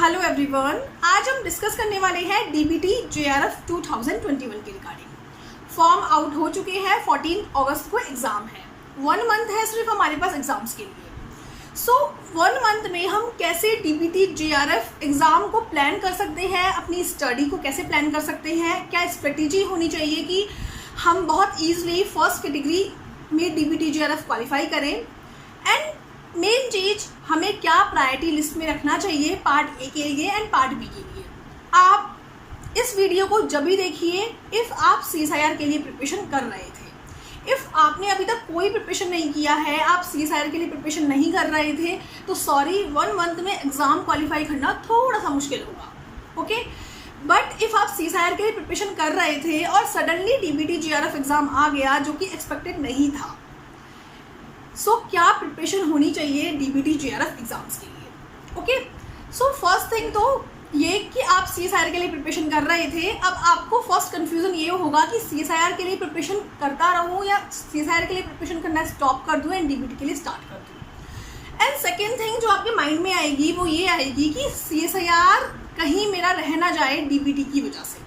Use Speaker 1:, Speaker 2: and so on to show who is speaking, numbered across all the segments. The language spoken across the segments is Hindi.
Speaker 1: हेलो एवरीवन, आज हम डिस्कस करने वाले हैं डीबीटी जेआरएफ 2021 के रिगार्डिंग। फॉर्म आउट हो चुके हैं, 14 अगस्त को एग्ज़ाम है। 1 मंथ है सिर्फ हमारे पास एग्ज़ाम्स के लिए। सो 1 मंथ में हम कैसे डीबीटी जेआरएफ एग्ज़ाम को प्लान कर सकते हैं, अपनी स्टडी को कैसे प्लान कर सकते हैं, क्या स्ट्रेटेजी होनी चाहिए कि हम बहुत ईजिली फर्स्ट कैटेगरी में डीबीटी जेआरएफ क्वालिफाई करें, एंड मेन चीज़ हमें क्या प्रायोरिटी लिस्ट में रखना चाहिए पार्ट ए के लिए एंड पार्ट बी के लिए। आप इस वीडियो को जब भी देखिए इफ़ आप CSIR के लिए प्रिपरेशन कर रहे थे। इफ़ आपने अभी तक कोई प्रिपरेशन नहीं किया है, आप CSIR के लिए प्रिपरेशन नहीं कर रहे थे, तो सॉरी, 1 मंथ में एग्ज़ाम क्वालिफाई करना थोड़ा सा मुश्किल होगा। ओके, बट इफ़ आप CSIR के लिए प्रिपरेशन कर रहे थे और सडनली डीबीटी जेआरएफ एग्ज़ाम आ गया जो कि एक्सपेक्टेड नहीं था, सो क्या प्रिपरेशन होनी चाहिए डीबीटी जेआरएफ एग्ज़ाम्स के लिए। ओके, सो फर्स्ट थिंग तो ये कि आप CSIR के लिए प्रिपरेशन कर रहे थे। अब आपको फर्स्ट कन्फ्यूज़न ये होगा कि CSIR के लिए प्रिपरेशन करता रहूँ या CSIR के लिए प्रिपरेशन करना स्टॉप कर दूँ एंड डीबीटी के लिए स्टार्ट कर दूँ। एंड सेकेंड थिंग जो आपके माइंड में आएगी वो ये आएगी कि CSIR कहीं मेरा रह ना जाए डीबीटी की वजह से,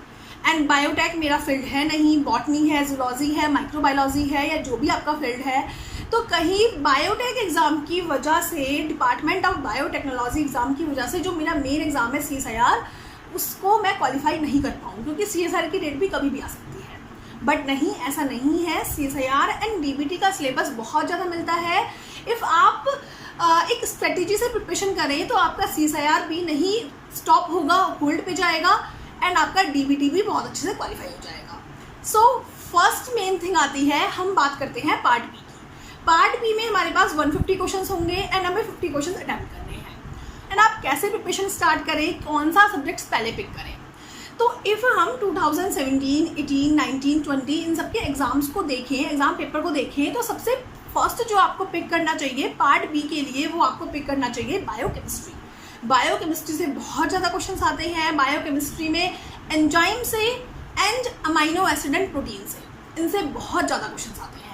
Speaker 1: एंड बायोटेक मेरा फील्ड है नहीं, बॉटनी है, जूलॉजी है, माइक्रोबायोलॉजी है, या जो भी आपका फील्ड है, तो कहीं बायोटेक एग्ज़ाम की वजह से, डिपार्टमेंट ऑफ बायोटेक्नोलॉजी एग्ज़ाम की वजह से जो मेरा मेन एग्ज़ाम है CSIR, उसको मैं क्वालिफाई नहीं कर पाऊँ, क्योंकि CSIR की डेट भी कभी भी आ सकती है। बट नहीं, ऐसा नहीं है। CSIR एंड डीबीटी का सिलेबस बहुत ज़्यादा मिलता है। इफ़ आप एक स्ट्रेटेजी से प्रिपरेशन करें तो आपका CSIR भी नहीं स्टॉप होगा, होल्ड पे जाएगा, एंड आपका डीबीटी भी बहुत अच्छे से क्वालिफाई हो जाएगा। सो फर्स्ट मेन थिंग आती है, हम बात करते हैं पार्ट बी की। पार्ट बी में हमारे पास 150 क्वेश्चंस होंगे एंड हमें 50 क्वेश्चंस अटेम्प्ट करने हैं। एंड आप कैसे प्रिपरेशन स्टार्ट करें, कौन सा सब्जेक्ट्स पहले पिक करें। तो इफ़ हम 2017, 18, 19, 20 इन सब के एग्ज़ाम्स को देखें, एग्ज़ाम पेपर को देखें, तो सबसे फर्स्ट जो आपको पिक करना चाहिए पार्ट बी के लिए, वो आपको पिक करना चाहिए बायोकेमिस्ट्री। बायोकेमिस्ट्री से बहुत ज़्यादा क्वेश्चंस आते हैं। बायोकेमिस्ट्री में एंजाइम से and amino acid and protein से, इनसे बहुत ज़्यादा क्वेश्चंस आते हैं।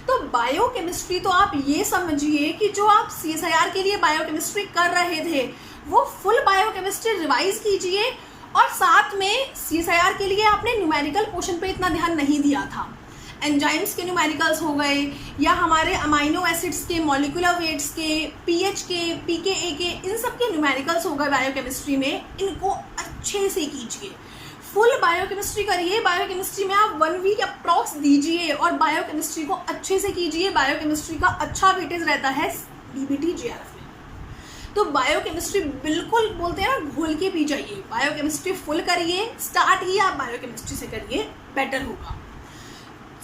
Speaker 1: तो बायोकेमिस्ट्री तो आप ये समझिए कि जो आप CSIR के लिए बायोकेमिस्ट्री कर रहे थे वो फुल बायोकेमिस्ट्री रिवाइज कीजिए, और साथ में CSIR के लिए आपने न्यूमेरिकल पोर्शन पे इतना ध्यान नहीं दिया था। एंजाइम्स के न्यूमेरिकल्स हो गए, या हमारे अमाइनो एसिड्स के, मॉलिक्यूलर वेट्स के, pH के, pKa के, इन सब के न्यूमेरिकल्स हो गए बायोकेमिस्ट्री में, इनको अच्छे से कीजिए। फुल बायोकेमिस्ट्री करिए। बायोकेमिस्ट्री में आप 1 वीक अप्रॉक्स दीजिए और बायोकेमिस्ट्री को अच्छे से कीजिए। बायोकेमिस्ट्री का अच्छा वेटेज रहता है डीबीटी जेआरएफ में। तो बायोकेमिस्ट्री बिल्कुल बोलते हैं ना, घोल के पी जाइए। बायोकेमिस्ट्री फुल करिए, स्टार्ट ही आप बायोकेमिस्ट्री से करिए, बेटर होगा।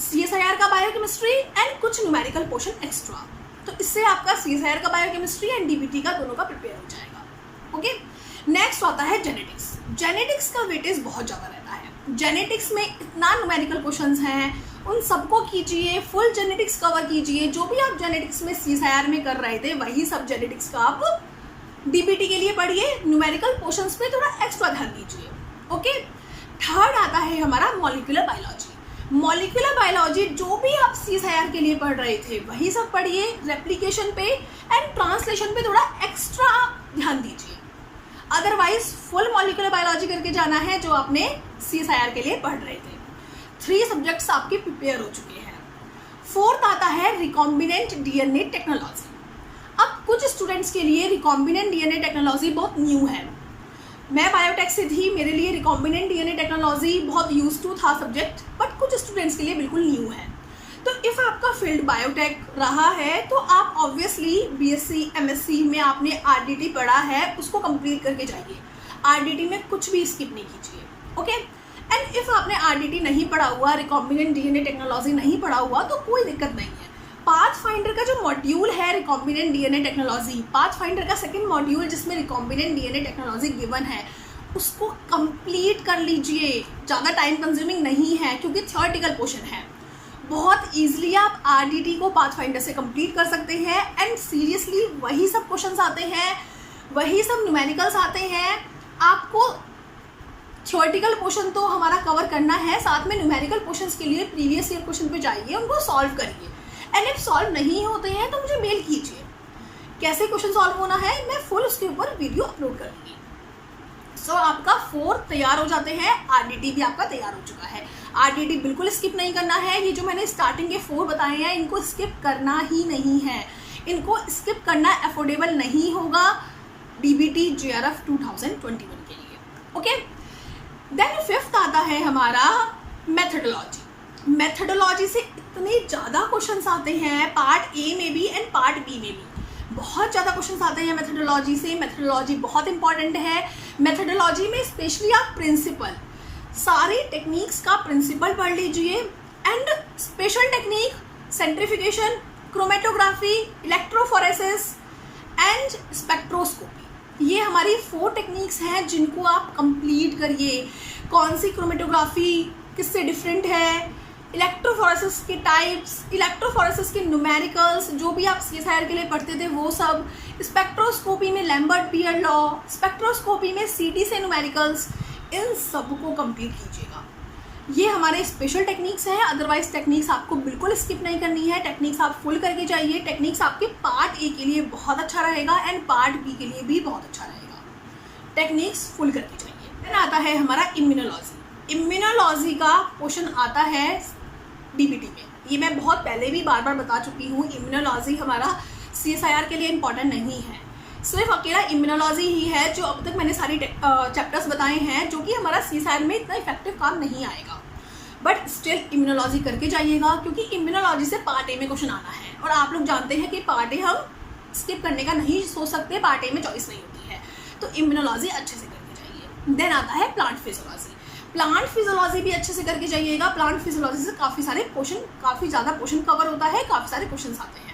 Speaker 1: CSIR का बायोकेमिस्ट्री एंड कुछ न्यूमेरिकल पोर्शन एक्स्ट्रा, तो इससे आपका CSIR का बायोकेमिस्ट्री एंड डीबीटी का दोनों का प्रिपेयर हो जाएगा। ओके, नेक्स्ट आता है जेनेटिक्स। जेनेटिक्स का वेटेज बहुत ज़्यादा रहता है। जेनेटिक्स में इतना न्यूमेरिकल क्वेश्चंस हैं, उन सबको कीजिए, फुल जेनेटिक्स कवर कीजिए। जो भी आप जेनेटिक्स में CSIR में कर रहे थे वही सब जेनेटिक्स का आप डीबीटी के लिए पढ़िए। न्यूमेरिकल पोर्शंस पे थोड़ा एक्स्ट्रा ध्यान दीजिए। ओके, थर्ड आता है हमारा मॉलिक्यूलर बायोलॉजी। मॉलिक्यूलर बायोलॉजी जो भी आप CSIR के लिए पढ़ रहे थे वही सब पढ़िए। रेप्लिकेशन पे एंड ट्रांसलेशन पे थोड़ा एक्स्ट्रा ध्यान दीजिए। अदरवाइज फुल मॉलिक्यूलर बायोलॉजी करके जाना है जो आपने CSIR के लिए पढ़ रहे थे। 3 सब्जेक्ट्स आपके प्रिपेयर हो चुके हैं। फोर्थ आता है रिकॉम्बिनेंट DNA टेक्नोलॉजी। अब कुछ स्टूडेंट्स के लिए रिकॉम्बिनेंट DNA टेक्नोलॉजी बहुत न्यू है। मैं बायोटेक से थी, मेरे लिए रिकॉम्बिनेंट DNA टेक्नोलॉजी बहुत यूज टू था सब्जेक्ट, बट कुछ स्टूडेंट्स के लिए बिल्कुल न्यू है। तो इफ़ आपका फील्ड बायोटेक रहा है तो आप ऑब्वियसली BSc MSc में आपने RDT पढ़ा है, उसको कंप्लीट करके जाइए। RDT में कुछ भी स्किप नहीं कीजिए। ओके, एंड इफ़ आपने RDT नहीं पढ़ा हुआ, रिकॉम्बिनेंट DNA टेक्नोलॉजी नहीं पढ़ा हुआ, तो कोई दिक्कत नहीं है। पाथफाइंडर का जो मॉड्यूल है रिकॉम्बिनेंट DNA टेक्नोलॉजी, पाथफाइंडर का सेकेंड मॉड्यूल जिसमें रिकॉम्बिनेंट DNA टेक्नोलॉजी गिवन है, उसको कंप्लीट कर लीजिए। ज़्यादा टाइम कंज्यूमिंग नहीं है क्योंकि थ्योरेटिकल पोर्शन है। बहुत ईजिली आप RDT को पाथफाइंडर से कंप्लीट कर सकते हैं, एंड सीरियसली वही सब क्वेश्चंस आते हैं, वही सब न्यूमेरिकल्स आते हैं। आपको थ्योरेटिकल पोर्शन तो हमारा कवर करना है, साथ में न्यूमेरिकल पोर्शंस के लिए प्रीवियस ईयर क्वेश्चन पे जाइए, उनको सॉल्व करिए। एंड इफ सॉल्व नहीं होते हैं तो मुझे मेल कीजिए, कैसे क्वेश्चन सॉल्व होना है, मैं फुल उसके ऊपर वीडियो अपलोड करूँगी। सो आपका 4 तैयार हो जाते हैं, आरडीटी भी आपका तैयार हो चुका है। आरडीटी बिल्कुल स्किप नहीं करना है। ये जो मैंने स्टार्टिंग के 4 बताए हैं इनको स्किप करना ही नहीं है, इनको स्किप करना अफोर्डेबल नहीं होगा डीबीटी जेआरएफ 2021 के लिए। ओके, देन 5th आता है हमारा मेथडोलॉजी। मेथडोलॉजी से इतने ज़्यादा क्वेश्चंस आते हैं, पार्ट ए में भी एंड पार्ट बी में भी बहुत ज़्यादा क्वेश्चंस आते हैं मेथडोलॉजी से। मेथडोलॉजी बहुत इंपॉर्टेंट है। मेथडोलॉजी में स्पेशली आप प्रिंसिपल, सारी टेक्निक्स का प्रिंसिपल पढ़ लीजिए and special technique, सेंट्रिफिकेशन, chromatography, electrophoresis and spectroscopy, ये हमारी 4 टेक्निक्स हैं जिनको आप कंप्लीट करिए। कौन सी क्रोमेटोग्राफी किससे डिफरेंट है, इलेक्ट्रोफोरेसिस के टाइप्स, इलेक्ट्रोफोरेसिस के न्यूमेरिकल्स, जो भी आप CSIR के लिए पढ़ते थे वो सब, स्पेक्ट्रोस्कोपी में लैम्बर्ट पियर लॉ, स्पेक्ट्रोस्कोपी में CT से न्यूमेरिकल्स, इन सब को कंप्लीट कीजिएगा। ये हमारे स्पेशल टेक्निक्स हैं। अदरवाइज टेक्निक्स आपको बिल्कुल स्किप नहीं करनी है, टेक्निक्स आप फुल करके जाइए। टेक्निक्स आपके पार्ट ए के लिए बहुत अच्छा रहेगा एंड पार्ट बी के लिए भी बहुत अच्छा रहेगा। टेक्निक्स फुल करके जाइए। फिर आता है हमारा इम्यूनोलॉजी। इम्यूनोलॉजी का क्वेश्चन आता है डीबीटी में। ये मैं बहुत पहले भी बार बार बता चुकी हूँ, इम्यूनोलॉजी हमारा CSIR के लिए इम्पॉर्टेंट नहीं है। सिर्फ अकेला इम्यूनोलॉजी ही है जो अब तक मैंने सारी चैप्टर्स बताए हैं जो कि हमारा CSIR में इतना इफेक्टिव काम नहीं आएगा, बट स्टिल इम्यूनोलॉजी करके जाइएगा क्योंकि इम्यूनोलॉजी से पार्ट ए में क्वेश्चन आना है और आप लोग जानते हैं कि पार्ट ए हम स्किप करने का नहीं सोच सकते, पार्ट ए में चॉइस नहीं होती है, तो इम्यूनोलॉजी अच्छे से करके जाइए। देन आता है प्लांट फिजियोलॉजी। प्लांट फिजियोलॉजी भी अच्छे से करके जाइएगा। प्लांट फिजियोलॉजी से काफ़ी ज़्यादा पोर्शन कवर होता है, काफ़ी सारे क्वेश्चन आते हैं।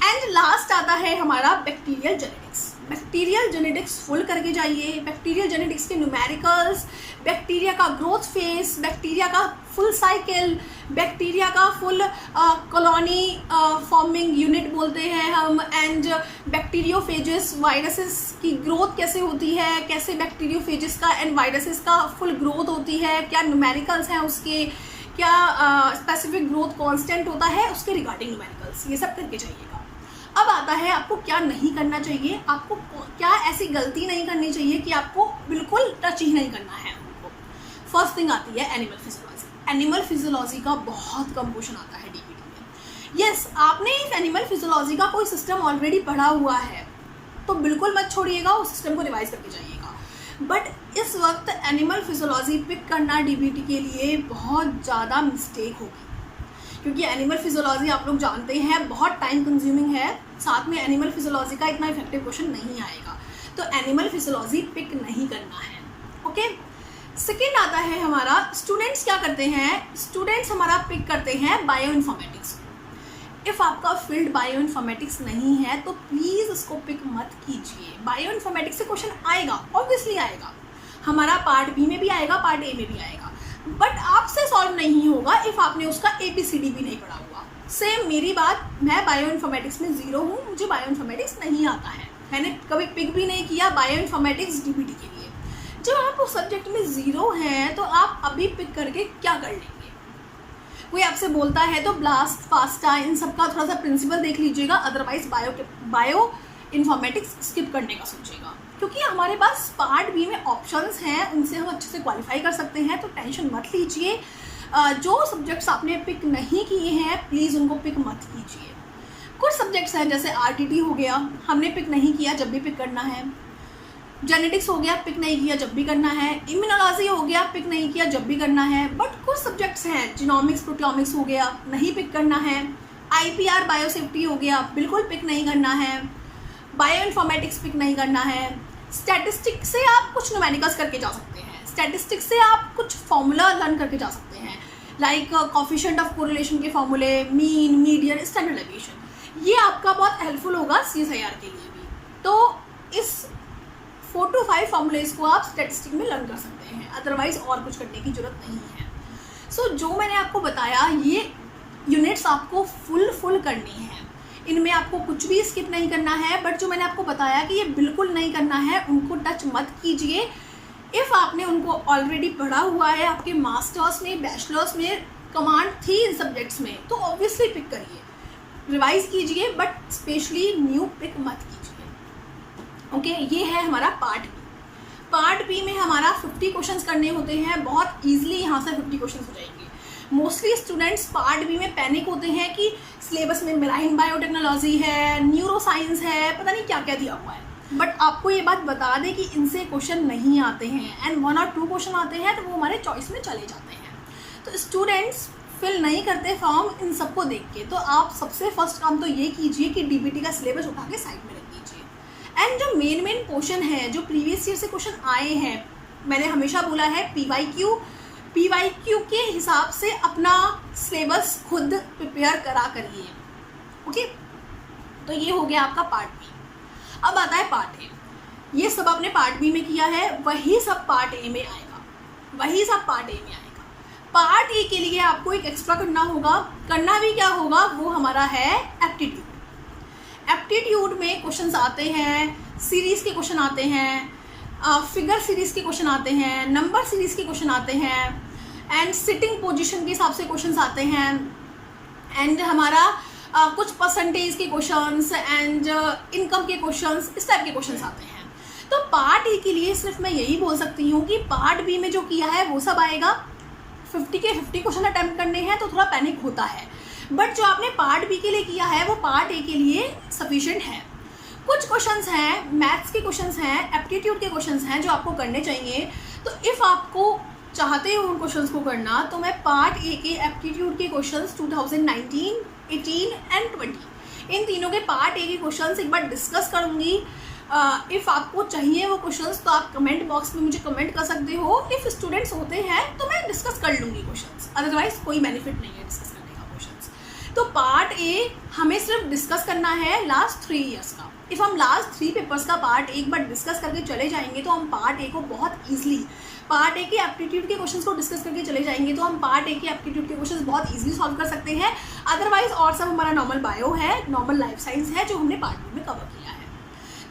Speaker 1: एंड लास्ट आता है हमारा bacterial genetics. Bacterial genetics full करके जाइए। बैक्टीरियल जेनेटिक्स के न्यूमेरिकल्स, बैक्टीरिया का ग्रोथ फेस, बैक्टीरिया का फुल साइकिल, बैक्टीरिया का फुल कॉलोनी फॉर्मिंग यूनिट बोलते हैं हम, एंड बैक्टीरियोफेजेस, वायरसेस की ग्रोथ कैसे होती है, कैसे बैक्टीरियोफेजेस का एंड वायरसेस का फुल ग्रोथ होती है, क्या न्यूमेरिकल्स हैं उसके, क्या स्पेसिफिक ग्रोथ कांस्टेंट होता है उसके रिगार्डिंग न्यूमेरिकल्स, ये सब करके जाइएगा। अब आता है आपको क्या नहीं करना चाहिए, आपको क्या ऐसी गलती नहीं करनी चाहिए कि आपको बिल्कुल टच ही नहीं करना है उनको। फर्स्ट थिंग आती है एनिमल फिजियोलॉजी। एनिमल फिजियोलॉजी का बहुत कम क्वेश्चन आता है डीबीटी में। यस, आपने इस एनिमल फिजियोलॉजी का कोई सिस्टम ऑलरेडी पढ़ा हुआ है तो बिल्कुल मत छोड़िएगा, उस सिस्टम को रिवाइज करके जाइएगा। बट इस वक्त एनिमल फिजियोलॉजी पिक करना डीबीटी के लिए बहुत ज़्यादा मिस्टेक होगी क्योंकि एनिमल फिजियोलॉजी आप लोग जानते हैं बहुत टाइम कंज्यूमिंग है, साथ में एनिमल फिजियोलॉजी का इतना इफेक्टिव क्वेश्चन नहीं आएगा, तो एनिमल फिजियोलॉजी पिक नहीं करना है। ओके, सेकेंड आता है हमारा स्टूडेंट्स क्या करते हैं, स्टूडेंट्स हमारा पिक करते हैं बायो इन्फॉर्मेटिक्स। इफ़ आपका फील्ड बायो इन्फॉर्मेटिक्स नहीं है तो प्लीज़ इसको पिक मत कीजिए। बायो इन्फॉर्मेटिक्स से क्वेश्चन आएगा, ऑब्वियसली आएगा, हमारा पार्ट बी में भी आएगा, पार्ट ए में भी आएगा, बट आपसे सॉल्व नहीं होगा इफ़ आपने उसका ABCD भी नहीं पढ़ा हुआ। सेम मेरी बात, मैं बायो इन्फॉर्मेटिक्स में 0 हूँ, मुझे बायो इन्फॉर्मेटिक्स नहीं आता है, मैंने कभी पिक भी नहीं किया बायो इन्फॉर्मेटिक्स डीबीटी के लिए। जब आप उस सब्जेक्ट में 0 हैं तो आप अभी पिक करके क्या कर लेंगे। कोई आपसे बोलता है तो ब्लास्ट, फास्टा, इन सब का थोड़ा सा प्रिंसिपल देख लीजिएगा, अदरवाइज बायो इन्फॉर्मेटिक्स स्किप करने का सोचिएगा क्योंकि हमारे पास पार्ट बी में ऑप्शंस हैं, उनसे हम अच्छे से क्वालिफाई कर सकते हैं, तो टेंशन मत लीजिए। जो सब्जेक्ट्स आपने पिक नहीं किए हैं प्लीज़ उनको पिक मत कीजिए। कुछ सब्जेक्ट्स हैं जैसे RTT हो गया, हमने पिक नहीं किया, जब भी पिक करना है। जेनेटिक्स हो गया, पिक नहीं किया, जब भी करना है। इम्यूनोलॉजी हो गया, पिक नहीं किया, जब भी करना है। बट कुछ सब्जेक्ट्स हैं, जीनोमिक्स, प्रोटियोमिक्स हो गया, नहीं पिक करना है। IPR बायोसेफ्टी हो गया, बिल्कुल पिक नहीं करना है। बायो इन्फॉर्मेटिक्स पिक नहीं करना है। स्टैटिस्टिक्स से आप कुछ न्यूमेरिकल्स करके जा सकते हैं, स्टैटिस्टिक्स से आप कुछ फॉर्मूला लर्न करके जा सकते हैं, लाइक कोएफिशिएंट ऑफ कोरिलेशन के फॉर्मूले, मीन, मीडियन, स्टैंडर्ड डेविएशन, ये आपका बहुत हेल्पफुल होगा CSIR के लिए भी। तो इस 4 to 5 फॉर्मूलेज को आप स्टैटिस्टिक में लर्न कर सकते हैं, अदरवाइज और कुछ करने की जरूरत नहीं है। सो जो मैंने आपको बताया ये यूनिट्स आपको फुल करनी है, इनमें आपको कुछ भी स्किप नहीं करना है, बट जो मैंने आपको बताया कि ये बिल्कुल नहीं करना है, उनको टच मत कीजिए। इफ़ आपने उनको ऑलरेडी पढ़ा हुआ है, आपके मास्टर्स में, बैचलर्स में कमांड थी इन सब्जेक्ट्स में, तो ऑब्वियसली पिक करिए, रिवाइज कीजिए, बट स्पेशली न्यू पिक मत कीजिए। ओके, ये है हमारा पार्ट बी। पार्ट बी में हमारा 50 क्वेश्चंस करने होते हैं, बहुत ईजिली यहाँ से 50 क्वेश्चंस हो जाएंगे। मोस्टली स्टूडेंट्स पार्ट बी में पैनिक होते हैं कि सिलेबस में मेराइन बायोटेक्नोलॉजी है, न्यूरो साइंस है, पता नहीं क्या क्या दिया हुआ है। बट आपको ये बात बता दें कि इनसे क्वेश्चन नहीं आते हैं, एंड 1 और 2 क्वेश्चन आते हैं तो वो हमारे चॉइस में चले जाते हैं। तो स्टूडेंट्स फिल नहीं करते फॉर्म इन सबको देख के। तो आप सबसे फर्स्ट काम तो ये कीजिए कि डीबीटी का सिलेबस उठा के साइड में रख दीजिए। एंड जो मेन क्वेश्चन है, जो प्रीवियस ईयर से क्वेश्चन आए हैं, मैंने हमेशा बोला है पीवाईक्यू के हिसाब से अपना सिलेबस खुद प्रिपेयर करा करिए। ओके, तो ये हो गया आपका पार्ट बी। अब आता है पार्ट ए। ये सब आपने पार्ट बी में किया है, वही सब पार्ट ए में आएगा। पार्ट ए के लिए आपको एक एक्स्ट्रा करना भी क्या होगा, वो हमारा है एप्टीट्यूड में क्वेश्चंस आते हैं, सीरीज़ के क्वेश्चन आते हैं, फिगर सीरीज़ के क्वेश्चन आते हैं, नंबर सीरीज़ के क्वेश्चन आते हैं, एंड सिटिंग पोजीशन के हिसाब से क्वेश्चंस आते हैं, एंड हमारा कुछ परसेंटेज के क्वेश्चंस एंड इनकम के क्वेश्चंस, इस टाइप के क्वेश्चंस आते हैं। तो पार्ट ए के लिए सिर्फ मैं यही बोल सकती हूँ कि पार्ट बी में जो किया है वो सब आएगा। 50 के 50 क्वेश्चन अटैम्प्ट करने हैं तो थोड़ा पैनिक होता है, बट जो आपने पार्ट बी के लिए किया है वो पार्ट ए के लिए सफिशिएंट है। कुछ क्वेश्चंस हैं, मैथ्स के क्वेश्चंस हैं, एप्टीट्यूड के क्वेश्चंस हैं जो आपको करने चाहिए। तो इफ़ आपको चाहते हो उन क्वेश्चंस को करना, तो मैं पार्ट ए के एप्टीट्यूड के क्वेश्चंस 2019, 18 एंड 20 इन तीनों के पार्ट ए के क्वेश्चंस एक बार डिस्कस करूँगी। इफ़ आपको चाहिए वो क्वेश्चंस तो आप कमेंट बॉक्स में मुझे कमेंट कर सकते हो। इफ़ स्टूडेंट्स होते हैं तो मैं डिस्कस कर लूँगी क्वेश्चंस, अदरवाइज कोई बेनिफिट नहीं है डिस्कस करने का क्वेश्चंस। तो पार्ट ए हमें सिर्फ डिस्कस करना है लास्ट 3 ईयर्स का। इफ़ हम लास्ट 3 पेपर्स का पार्ट एक बार डिस्कस करके चले जाएंगे तो हम पार्ट ए को बहुत ईजिली, पार्ट ए के एप्टीट्यूड के क्वेश्चंस को डिस्कस करके चले जाएंगे तो हम पार्ट ए के एप्टीट्यूड के क्वेश्चंस बहुत ईजिली सॉल्व कर सकते हैं। अदरवाइज और सब हमारा नॉर्मल बायो है, नॉर्मल लाइफ साइंस है जो हमने पार्ट बी में कवर किया है।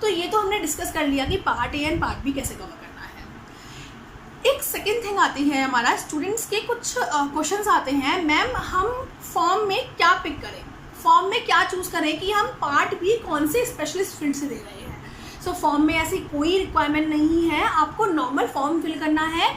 Speaker 1: तो ये तो हमने डिस्कस कर लिया कि part A and part B कैसे कवर करना है। एक सेकेंड थिंग आती है हमारा, स्टूडेंट्स के कुछ क्वेश्चंस आते हैं, मैम हम फॉर्म में क्या पिक करें, फॉर्म में क्या चूज़ करें कि हम पार्ट बी कौन से स्पेशलिस्ट फील्ड से दे रहे हैं। सो फॉर्म में ऐसी कोई रिक्वायरमेंट नहीं है, आपको नॉर्मल फॉर्म फिल करना है।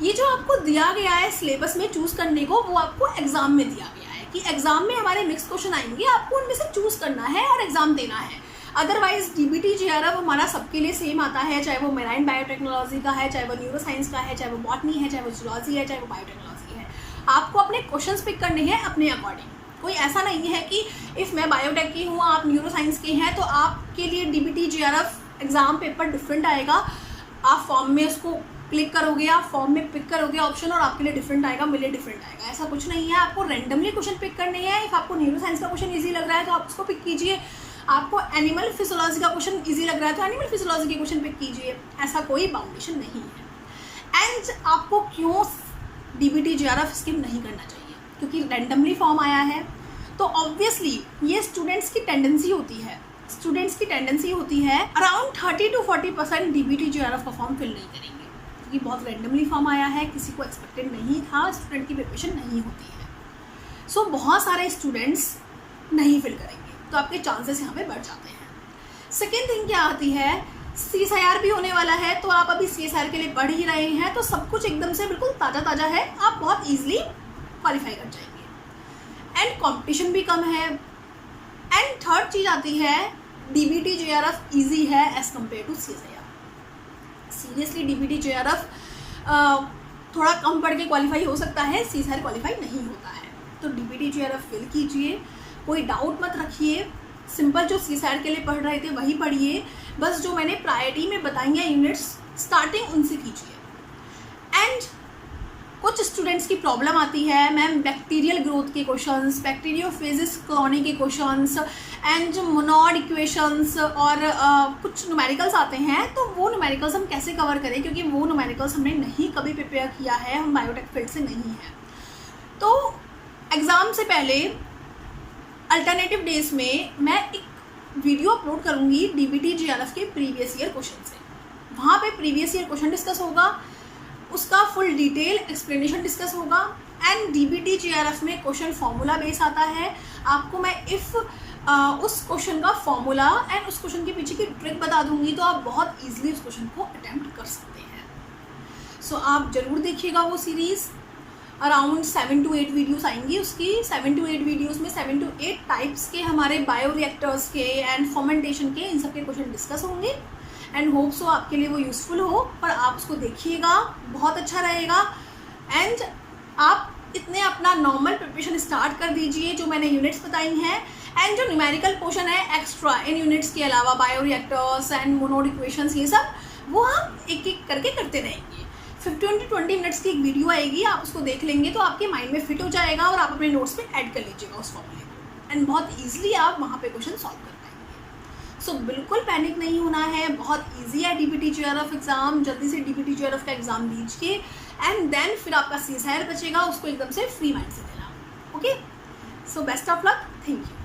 Speaker 1: ये जो आपको दिया गया है सिलेबस में चूज़ करने को, वो आपको एग्ज़ाम में दिया गया है कि एग्ज़ाम में हमारे मिक्स क्वेश्चन आएंगे, आपको उनमें से चूज़ करना है और एग्ज़ाम देना है। अदरवाइज डीबीटी जेआरएफ हमारा सबके लिए सेम आता है, चाहे वो मेराइन बायोटेक्नोलॉजी का है, चाहे वो न्यूरो साइंस का है, चाहे वो बॉटनी है, चाहे वो जूलॉजी है, चाहे वो बायोटेक्नोलॉजी है। आपको अपने क्वेश्चंस पिक करने हैं अपने अकॉर्डिंग। कोई ऐसा नहीं है कि इफ़ मैं बायोटेक की हूँ, आप न्यूरो साइंस के हैं, तो आपके लिए DBT JRF exam paper different आएगा। आप फॉर्म में उसको क्लिक करोगे, आप फॉर्म में पिक करोगे ऑप्शन और आपके लिए डिफरेंट आएगा, मेरे लिए डिफरेंट आएगा। ऐसा कुछ नहीं है, आपको रैंडमली क्वेश्चन पिक करने हैं। इफ़ आपको न्यूरो साइंस का क्वेश्चन ईजी लग रहा है तो आप उसको पिक कीजिए, आपको एनिमल फिजियोलॉजी का क्वेश्चन ईजी लग रहा है तो एनिमल फिजियोलॉजी के क्वेश्चन पिक कीजिए। ऐसा कोई बाउंडेशन नहीं है। एंड आपको क्यों डीबीटी जेआरएफ स्किप नहीं करना चाहिए, क्योंकि रैंडमली फॉर्म आया है तो ऑब्वियसली ये स्टूडेंट्स की टेंडेंसी होती है अराउंड 30 to 40% डीबीटी जेआरएफ का फॉर्म फिल नहीं करेंगे, क्योंकि बहुत रैंडमली फॉर्म आया है, किसी को एक्सपेक्टेड नहीं था, स्टूडेंट की प्रिपरेशन नहीं होती है। सो बहुत सारे स्टूडेंट्स नहीं फिल करेंगे, तो आपके चांसेस यहाँ पे बढ़ जाते हैं। सेकेंड थिंग क्या आती है, CSIR भी होने वाला है, तो आप अभी CSIR के लिए पढ़ ही रहे हैं, तो सब कुछ एकदम से बिल्कुल ताज़ा है, आप बहुत ईजिली क्वालिफाई कर जाएंगे। एंड कंपटीशन भी कम है। एंड थर्ड चीज़ आती है, डीबीटी जेआरएफ ईजी है as compare to CSIR। Seriously DBT JRF थोड़ा कम पढ़ के क्वालिफाई हो सकता है, CSIR क्वालिफाई नहीं होता है। तो डीबीटी जेआरएफ फिल कीजिए, कोई डाउट मत रखिए, सिंपल जो CSIR के लिए पढ़ रहे थे वही पढ़िए, बस जो मैंने प्रायोरिटी में बताई हैं यूनिट्स स्टार्टिंग उनसे कीजिए। एंड कुछ स्टूडेंट्स की प्रॉब्लम आती है, मैम बैक्टीरियल ग्रोथ के क्वेश्चंस, बैक्टीरियोफेजिस कॉलोनी के क्वेश्चंस एंड जो मोनोड इक्वेशंस और कुछ न्यूमेरिकल्स आते हैं, तो वो न्यूमेरिकल्स हम कैसे कवर करें, क्योंकि वो न्यूमेरिकल्स हमने नहीं कभी प्रिपेयर किया है, हम बायोटेक फील्ड से नहीं हैं। तो एग्ज़ाम से पहले अल्टरनेटिव डेज में मैं एक वीडियो अपलोड करूँगी डीबीटी जेआरएफ के प्रीवियस ईयर क्वेश्चन से। वहाँ पे प्रीवियस ईयर क्वेश्चन डिस्कस होगा, उसका फुल डिटेल एक्सप्लेनेशन डिस्कस होगा। एंड डीबीटी जेआरएफ में क्वेश्चन फार्मूला बेस आता है, आपको मैं इफ़ उस क्वेश्चन का फॉर्मूला एंड उस क्वेश्चन के पीछे की ट्रिक बता दूंगी, तो आप बहुत ईजिली उस क्वेश्चन को अटैम्प्ट कर सकते हैं। सो आप ज़रूर देखिएगा वो सीरीज़। अराउंड 7 to 8 वीडियोस आएंगी उसकी। 7 to 8 वीडियोस में 7 to 8 टाइप्स के हमारे बायोरिएक्टर्स के एंड फर्मेंटेशन के इन सब के क्वेश्चन डिस्कस होंगे। एंड होप सो आपके लिए वो यूज़फुल हो, पर आप उसको देखिएगा, बहुत अच्छा रहेगा। एंड आप इतने अपना नॉर्मल प्रिपरेशन स्टार्ट कर दीजिए जो मैंने यूनिट्स बताई हैं। एंड जो न्यूमेरिकल पोर्शन है एक्स्ट्रा इन यूनिट्स के अलावा, बायोरिएक्टर्स एंड मोनोड इक्वेशंस, ये सब वो हम एक एक करके करते रहेंगे। 15 to 20 मिनट्स की एक वीडियो आएगी, आप उसको देख लेंगे तो आपके माइंड में फिट हो जाएगा और आप अपने नोट्स में ऐड कर लीजिएगा उस फॉर्मूले को, एंड बहुत ईजिली आप वहाँ पे क्वेश्चन सॉल्व कर पाएंगे। सो बिल्कुल पैनिक नहीं होना है, बहुत ईजी है DPT JRF एग्ज़ाम। जल्दी से DPT JRF का एग्ज़ाम दीजिए एंड देन फिर आपका CSIR बचेगा, उसको एकदम से फ्री माइंड से देना। Okay, so best of luck, thank you.